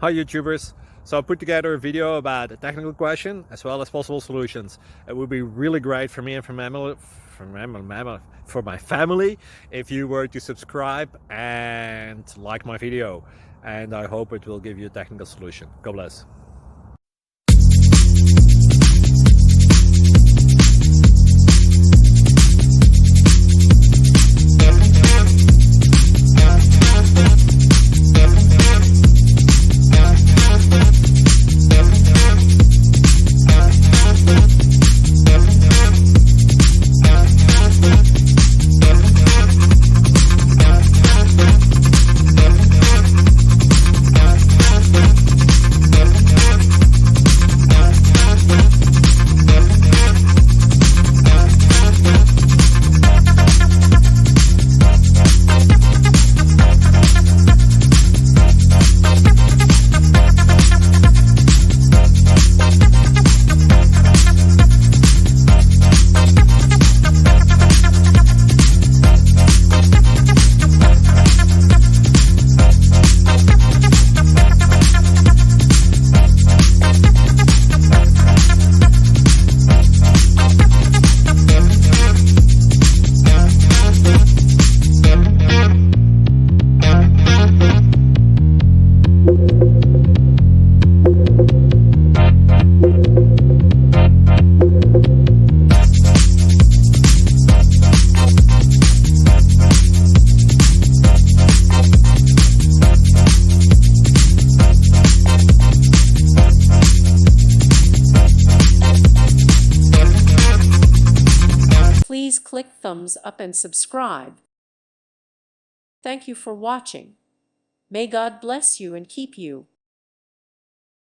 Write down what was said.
Hi YouTubers. So I put together a video about a technical question as well as possible solutions. It would be really great for me and for my family if you were to subscribe and like my video, and I hope it will give you a technical solution. God bless. Please click thumbs up and subscribe. Thank you for watching. May God bless you and keep you.